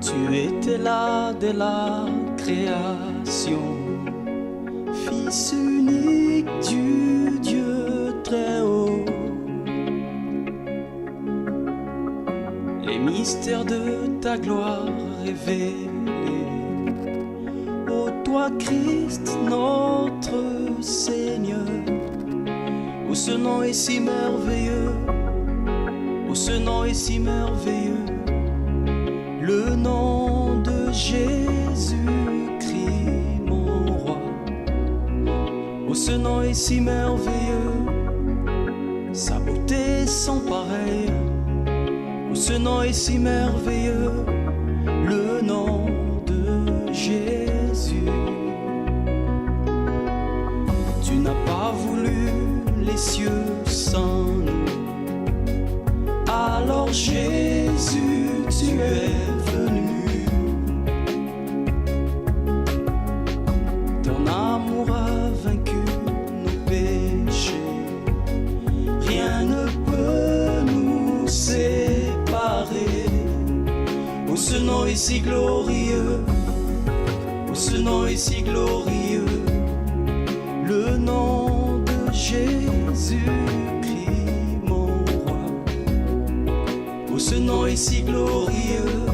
Tu étais là dès la création, Fils unique du Dieu très haut. Les mystères de ta gloire révélés, ô toi Christ notre Seigneur. Oh, ce nom est si merveilleux, oh, ce nom est si merveilleux, le nom de Jésus-Christ mon roi. Oh, ce nom est si merveilleux, sa beauté sans pareil. Oh, ce nom est si merveilleux, le nom de Jésus. Tu n'as pas voulu les cieux sans nous, alors Jésus, tu es venu. Ton amour a vaincu nos péchés, rien ne peut nous séparer. Oh, ce nom est si glorieux, oh, ce nom est si glorieux, le nom de Jésus-Christ mon roi. Oh, ce nom est si glorieux,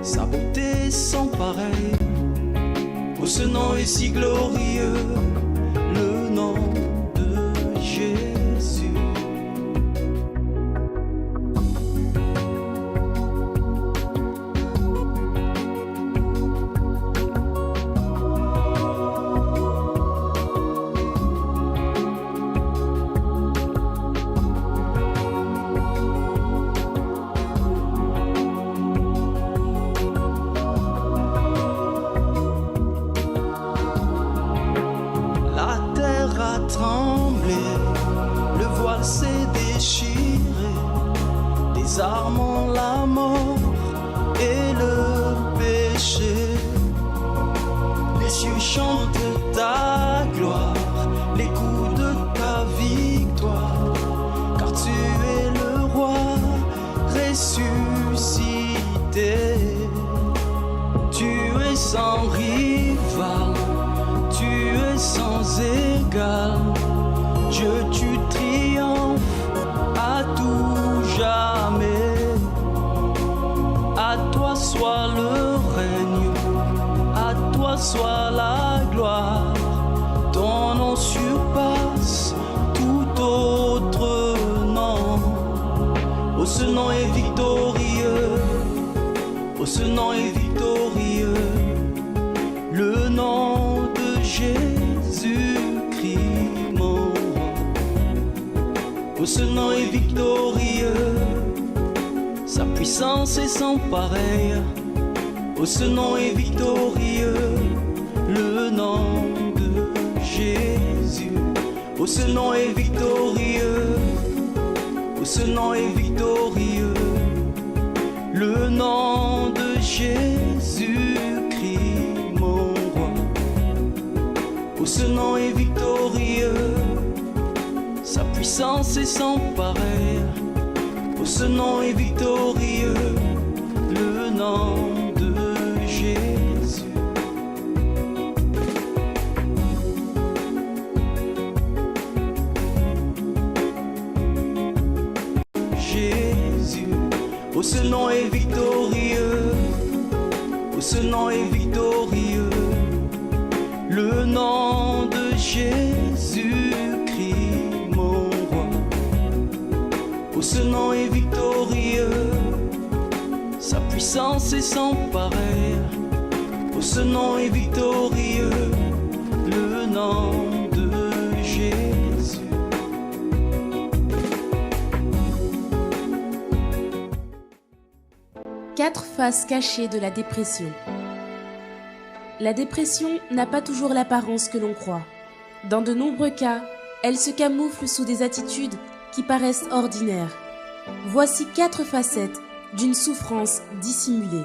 sa beauté sans pareil. Oh, ce nom est si glorieux, le nom de Jésus. Le voile s'est déchiré, désarmant la mort et le péché. Les cieux chantent ta gloire, l'écho de ta victoire, car tu es le roi ressuscité. Tu es sans rival, tu es sans égal. Dieu, tu triomphes à tout jamais. À toi soit le règne, à toi soit la gloire. Ton nom surpasse tout autre nom. Oh, ce nom est victorieux, oh, ce nom est victorieux, le nom de Jésus-Christ mon roi. Oh, ce nom est victorieux, sa puissance est sans pareil. Oh, ce nom est victorieux, le nom de Jésus. Oh, ce nom est victorieux, oh, ce nom est victorieux, le nom de Jésus-Christ mon roi. Oh, ce nom est victorieux, sa puissance est sans pareil. Oh, ce nom est victorieux, le nom de Jésus. Jésus, oh, ce nom est victorieux, oh, ce nom est victorieux, le nom de Jésus-Christ mon roi. Oh, ce nom est victorieux, sa puissance est sans pareil. Oh, ce nom est victorieux, le nom de Jésus. Quatre faces cachées de la dépression. La dépression n'a pas toujours l'apparence que l'on croit. Dans de nombreux cas, elle se camoufle sous des attitudes qui paraissent ordinaires. Voici 4 facettes d'une souffrance dissimulée.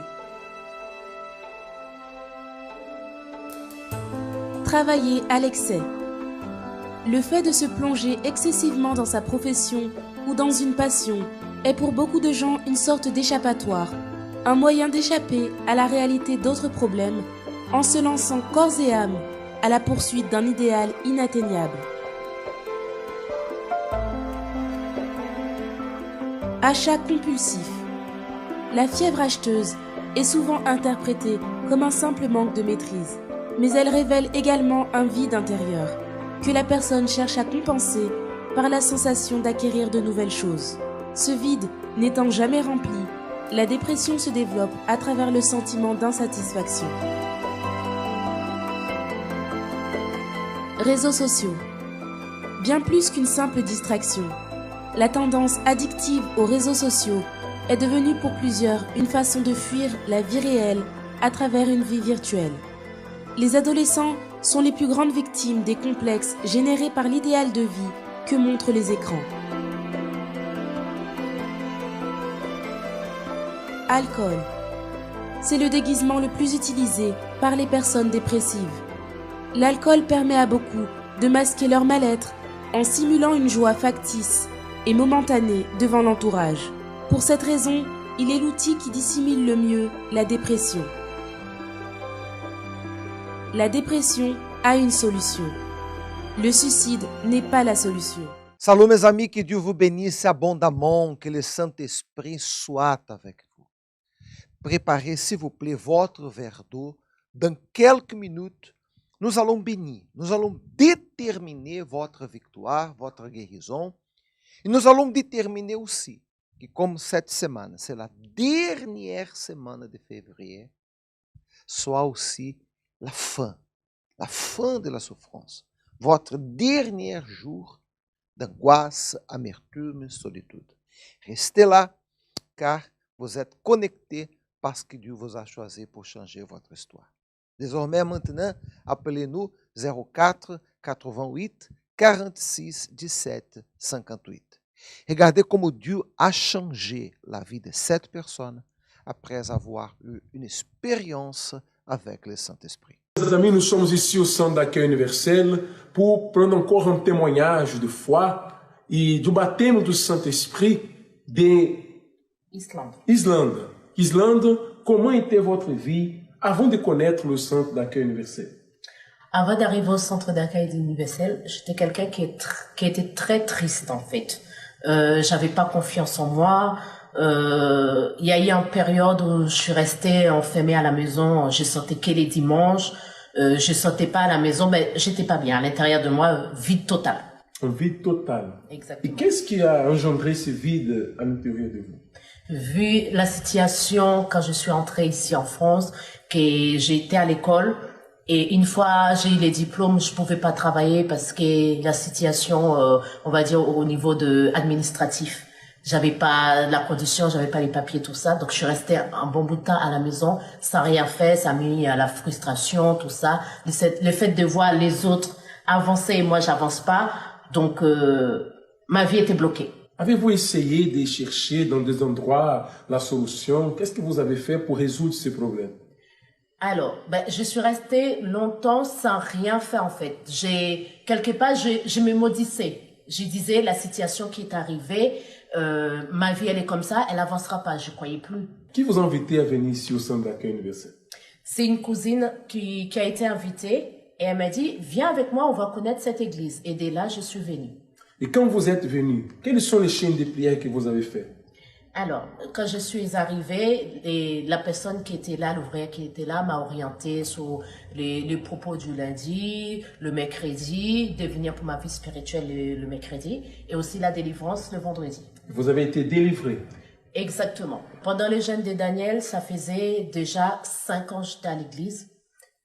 Travailler à l'excès. Le fait de se plonger excessivement dans sa profession ou dans une passion est pour beaucoup de gens une sorte d'échappatoire. un moyen d'échapper à la réalité d'autres problèmes en se lançant corps et âme à la poursuite d'un idéal inatteignable. Achat compulsif. La fièvre acheteuse est souvent interprétée comme un simple manque de maîtrise, mais elle révèle également un vide intérieur que la personne cherche à compenser par la sensation d'acquérir de nouvelles choses. Ce vide n'étant jamais rempli, la dépression se développe à travers le sentiment d'insatisfaction. Réseaux sociaux. Bien plus qu'une simple distraction, la tendance addictive aux réseaux sociaux est devenue pour plusieurs une façon de fuir la vie réelle à travers une vie virtuelle. Les adolescents sont les plus grandes victimes des complexes générés par l'idéal de vie que montrent les écrans. Alcool. C'est le déguisement le plus utilisé par les personnes dépressives. L'alcool permet à beaucoup de masquer leur mal-être en simulant une joie factice et momentanée devant l'entourage. Pour cette raison, il est l'outil qui dissimule le mieux la dépression. La dépression a une solution. Le suicide n'est pas la solution. Salut mes amis, que Dieu vous bénisse abondamment, que le Saint-Esprit soit avec vous. Préparez s'il vous plaît votre verre d'eau. Dans quelques minutes, nous allons bénir, nous allons déterminer votre victoire, votre guérison. Et nous allons déterminer aussi que comme cette semaine, c'est la dernière semaine de février, soit aussi la fin de la souffrance, votre dernier jour d'angoisse, amertume, solitude. Restez là, car vous êtes connectés parce que Dieu vous a choisi pour changer votre histoire. Désormais, maintenant, appelez-nous 04 88 46 17 58. Regardez como Dieu a changé la vie de cette personne après avoir eu une expérience avec le Saint-Esprit. Mes amis, nous sommes ici au Centre d'accueil universel pour prendre encore un témoignage de foi et du baptême du Saint-Esprit d'Islande. Islande, comment était votre vie avant de connaître le Centre d'accueil universel? Avant d'arriver au Centre d'accueil universel, j'étais quelqu'un qui était très triste en fait. J'avais pas confiance en moi. Il y a eu une période où je suis restée enfermée à la maison. Je sortais que les dimanches. Je sortais pas à la maison, mais j'étais pas bien. À l'intérieur de moi, vide total. Un vide total. Exactement. Et qu'est-ce qui a engendré ce vide à l'intérieur de vous? Vu la situation quand je suis entrée ici en France, que j'ai été à l'école et une fois j'ai eu les diplômes, je pouvais pas travailler parce que la situation, on va dire au niveau administratif, j'avais pas la condition, j'avais pas les papiers, tout ça. Donc je suis restée un bon bout de temps à la maison sans rien faire, ça m'a mis à la frustration, tout ça. Le fait de voir les autres avancer et moi j'avance pas, donc ma vie était bloquée. Avez-vous essayé de chercher dans des endroits la solution? Qu'est-ce que vous avez fait pour résoudre ce problème? Alors, je suis restée longtemps sans rien faire en fait. Quelque part, je me maudissais. Je disais, la situation qui est arrivée, ma vie elle est comme ça, elle avancera pas, je croyais plus. Qui vous a invité à venir ici au Centre d'accueil universel? C'est une cousine qui a été invitée et elle m'a dit, viens avec moi, on va connaître cette église. Et dès là, je suis venue. Et quand vous êtes venu, quelles sont les chaînes de prière que vous avez fait? Alors, quand je suis arrivée, la personne qui était là, l'ouvrière qui était là, m'a orientée sur les propos du lundi, le mercredi, de venir pour ma vie spirituelle le mercredi, et aussi la délivrance le vendredi. Vous avez été délivré? Exactement. Pendant le jeûne de Daniel, ça faisait déjà 5 ans que j'étais à l'église,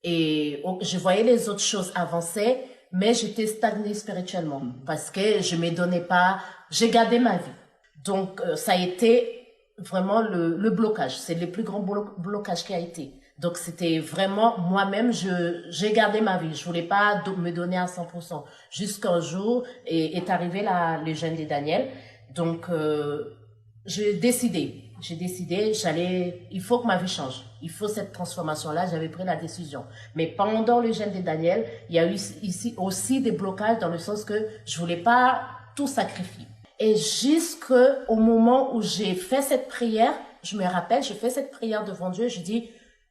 et je voyais les autres choses avancer, mais j'étais stagnée spirituellement, parce que je me donnais pas, j'ai gardé ma vie. Donc, ça a été vraiment le blocage. C'est le plus grand blocage qui a été. Donc, c'était vraiment moi-même, j'ai gardé ma vie. Je voulais pas me donner à 100%. Jusqu'un jour, est arrivé le jeûne de Daniel. Donc, j'ai décidé, il faut que ma vie change. Il faut cette transformation-là. J'avais pris la décision. Mais pendant le jeûne de Daniel, il y a eu ici aussi des blocages dans le sens que je voulais pas tout sacrifier. Et jusqu'au moment où j'ai fait cette prière, je me rappelle, je fais cette prière devant Dieu, je dis,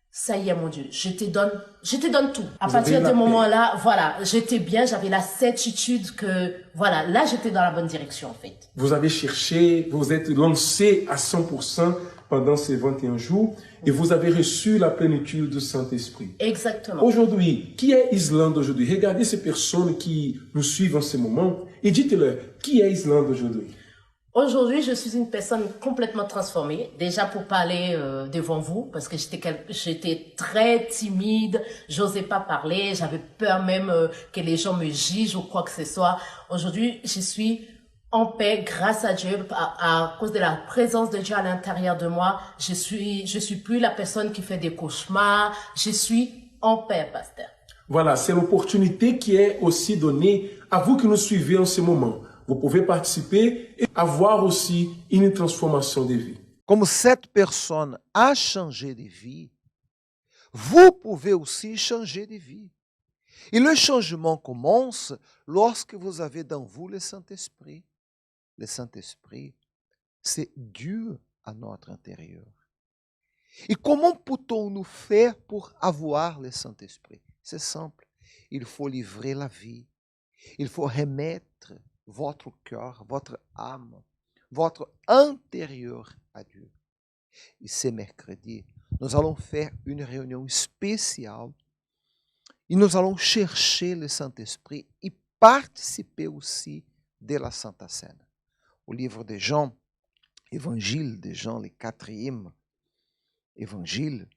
ça y est mon Dieu, je te donne tout. À partir de ce moment-là, voilà, j'étais bien, j'avais la certitude que, voilà, là j'étais dans la bonne direction en fait. Vous avez cherché, vous êtes lancé à 100% pendant ces 21 jours et vous avez reçu la plénitude du Saint-Esprit. Exactement. Aujourd'hui, qui est Islande aujourd'hui? Regardez ces personnes qui nous suivent en ce moment et dites-leur, qui est Islande aujourd'hui? Aujourd'hui, je suis une personne complètement transformée. Déjà pour parler devant vous, parce que j'étais très timide, j'osais pas parler, j'avais peur même que les gens me jugent ou quoi que ce soit. Aujourd'hui, je suis en paix grâce à Dieu, à cause de la présence de Dieu à l'intérieur de moi. Je suis plus la personne qui fait des cauchemars. Je suis en paix, pasteur. Voilà, c'est l'opportunité qui est aussi donnée à vous qui nous suivez en ce moment. Vous pouvez participer et avoir aussi une transformation de vie. Comme cette personne a changé de vie, vous pouvez aussi changer de vie. Et le changement commence lorsque vous avez dans vous le Saint-Esprit. Le Saint-Esprit, c'est Dieu à notre intérieur. Et comment peut-on nous faire pour avoir le Saint-Esprit? C'est simple. Il faut livrer la vie. Il faut remettre votre cœur, votre âme, votre intérieur à Dieu. Et ce mercredi, nous allons faire une réunion spéciale et nous allons chercher le Saint-Esprit et participer aussi de la Sainte Seine. Au livre de Jean, évangile de Jean, le 4e évangile,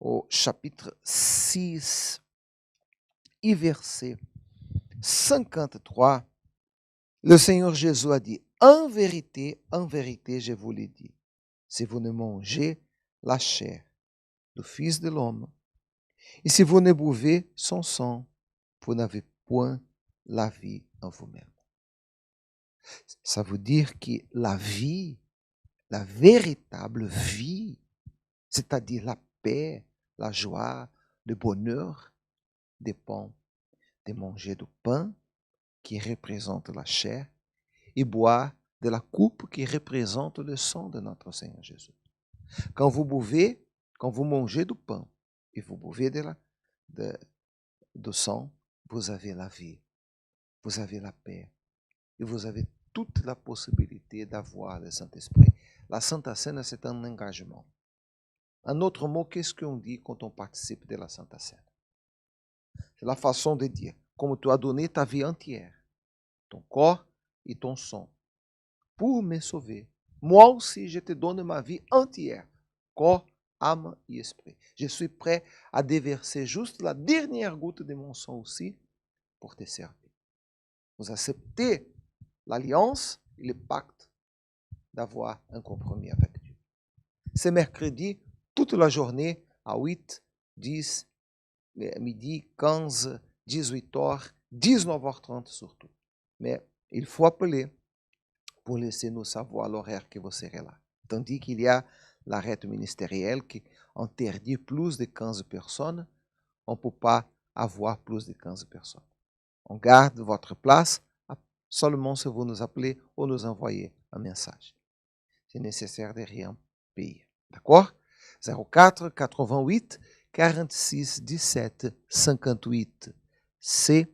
au chapitre 6 et verset 53, le Seigneur Jésus a dit, en vérité, je vous l'ai dit, si vous ne mangez la chair du Fils de l'homme, et si vous ne buvez son sang, vous n'avez point la vie en vous-même. Ça veut dire que la vie, la véritable vie, c'est-à-dire la paix, la joie, le bonheur, dépend de manger du pain qui représente la chair et boire de la coupe qui représente le sang de notre Seigneur Jésus. Quand vous mangez du pain et vous buvez du sang, vous avez la vie, vous avez la paix et vous avez toute la possibilité d'avoir le Saint-Esprit. La Sainte Seine, c'est un engagement. En autre mot, qu'est-ce qu'on dit quand on participe de la Sainte Seine? C'est la façon de dire, comme tu as donné ta vie entière, ton corps et ton sang, pour me sauver. Moi aussi, je te donne ma vie entière, corps, âme et esprit. Je suis prêt à déverser juste la dernière goutte de mon sang aussi pour te servir. Vous acceptez l'alliance et le pacte d'avoir un compromis avec Dieu. C'est mercredi, toute la journée, à 8, 10, midi, 15, 18h, 19h30 surtout. Mais il faut appeler pour laisser nous savoir l'horaire que vous serez là. Tandis qu'il y a l'arrêt ministériel qui interdit plus de 15 personnes, on ne peut pas avoir plus de 15 personnes. On garde votre place seulement si vous nous appelez ou nous envoyez un message. C'est nécessaire de rien payer. D'accord? 04 88 46 17 58. C'est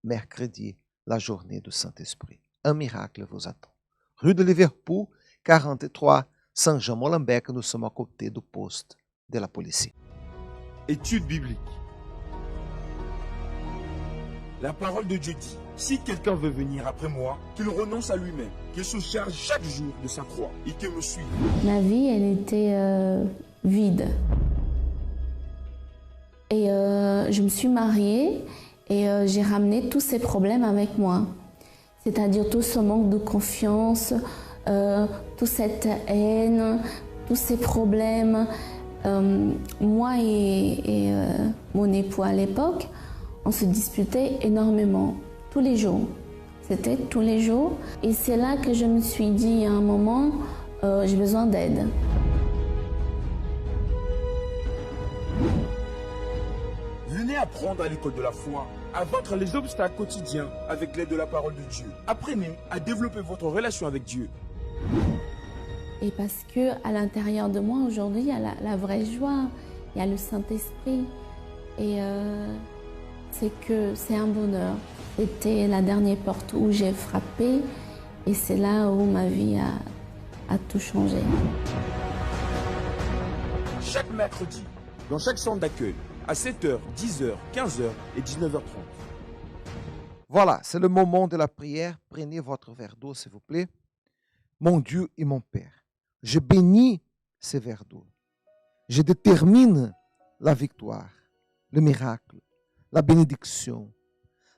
mercredi, la journée du Saint-Esprit. Un miracle vous attend. Rue de Liverpool, 43, Saint-Jean-Molenbeek, nous sommes à côté du poste de la police. Étude biblique. La parole de Dieu dit, si quelqu'un veut venir après moi, qu'il renonce à lui-même, qu'il se charge chaque jour de sa croix et qu'il me suive. Ma vie, elle était vide. Et je me suis mariée et j'ai ramené tous ces problèmes avec moi. C'est-à-dire tout ce manque de confiance, toute cette haine, tous ces problèmes. Moi et mon époux à l'époque, on se disputait énormément, tous les jours. C'était tous les jours. Et c'est là que je me suis dit à un moment, j'ai besoin d'aide. Venez apprendre à l'école de la foi à vaincre les obstacles quotidiens avec l'aide de la parole de Dieu. Apprenez à développer votre relation avec Dieu. Et parce que à l'intérieur de moi, aujourd'hui, il y a la vraie joie, il y a le Saint-Esprit. Et c'est un bonheur. C'était la dernière porte où j'ai frappé et c'est là où ma vie a tout changé. Chaque mercredi, dans chaque centre d'accueil, à 7h, 10h, 15h et 19h30. Voilà, c'est le moment de la prière. Prenez votre verre d'eau, s'il vous plaît. Mon Dieu et mon Père, je bénis ces verres d'eau. Je détermine la victoire, le miracle, la bénédiction,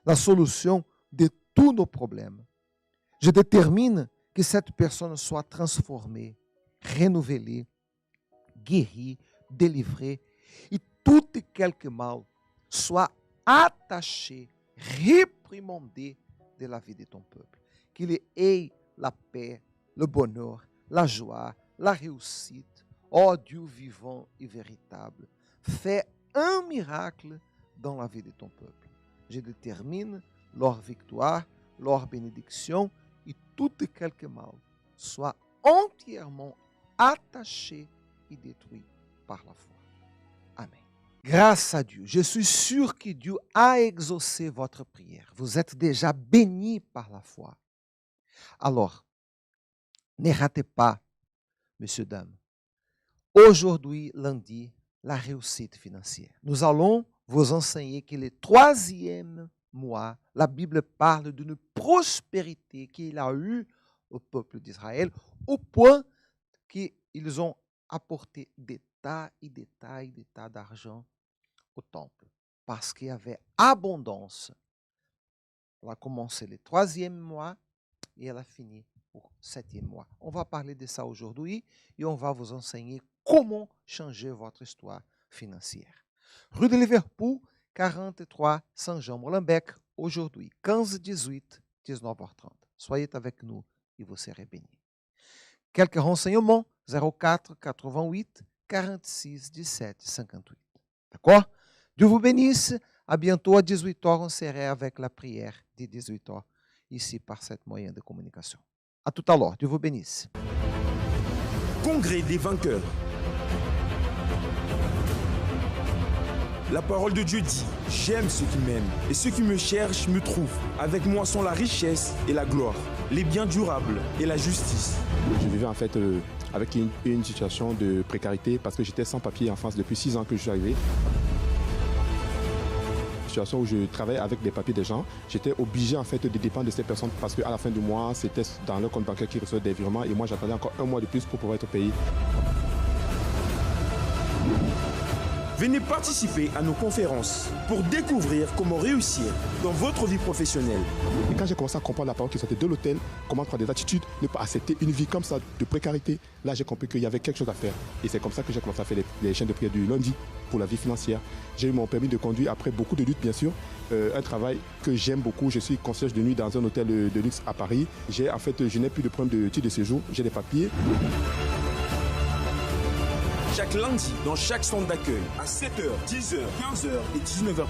la solution de tous nos problèmes. Je détermine que cette personne soit transformée, renouvelée, guérie, délivrée, et tout et quelque mal soit attaché, réprimandé de la vie de ton peuple. Qu'il ait la paix, le bonheur, la joie, la réussite. Ó Dieu vivant et véritable, fais un miracle dans la vie de ton peuple. Je détermine leur victoire, leur bénédiction, et tout et quelque mal soit entièrement attaché et détruit par la foi. Amen. Grâce à Dieu, je suis sûr que Dieu a exaucé votre prière. Vous êtes déjà bénis par la foi. Alors, ne ratez pas, messieurs, dames, aujourd'hui, lundi, la réussite financière. Nous allons vous enseigner que le 3e mois, la Bible parle d'une prospérité qu'il a eue au peuple d'Israël, au point qu'ils ont apporté des tas et des tas et des tas d'argent au temple, parce qu'il y avait abondance. Elle a commencé le 3e mois et elle a fini au 7e mois. On va parler de ça aujourd'hui et on va vous enseigner comment changer votre histoire financière. Rue de Liverpool, 43 Saint-Jean-Molenbeek, aujourd'hui, 15-18, 19h30. Soyez avec nous et vous serez bénis. Quelques renseignements, 04 88 46 17 58. D'accord? Dieu vous bénisse. À bientôt à 18h, on sera avec la prière de 18h, ici par cette moyen de communication. À tout à l'heure. Dieu vous bénisse. Congrès des vainqueurs. La parole de Dieu dit, j'aime ceux qui m'aiment et ceux qui me cherchent me trouvent. Avec moi sont la richesse et la gloire, les biens durables et la justice. Je vivais en fait avec une situation de précarité parce que j'étais sans papier en France depuis 6 ans que je suis arrivé. Situation où je travaillais avec des papiers des gens, j'étais obligé en fait de dépendre de ces personnes parce qu'à la fin du mois, c'était dans leur compte bancaire qu'ils recevaient des virements et moi j'attendais encore 1 mois de plus pour pouvoir être payé. Venez participer à nos conférences pour découvrir comment réussir dans votre vie professionnelle. Et quand j'ai commencé à comprendre la parole qui sortait de l'hôtel, comment prendre des attitudes, ne pas accepter une vie comme ça de précarité, là j'ai compris qu'il y avait quelque chose à faire. Et c'est comme ça que j'ai commencé à faire les chaînes de prière du lundi pour la vie financière. J'ai eu mon permis de conduire après beaucoup de luttes bien sûr, un travail que j'aime beaucoup. Je suis concierge de nuit dans un hôtel de luxe à Paris. Je n'ai plus de problème de titre de séjour, j'ai des papiers. Chaque lundi, dans chaque centre d'accueil, à 7h, 10h, 15h et 19h30.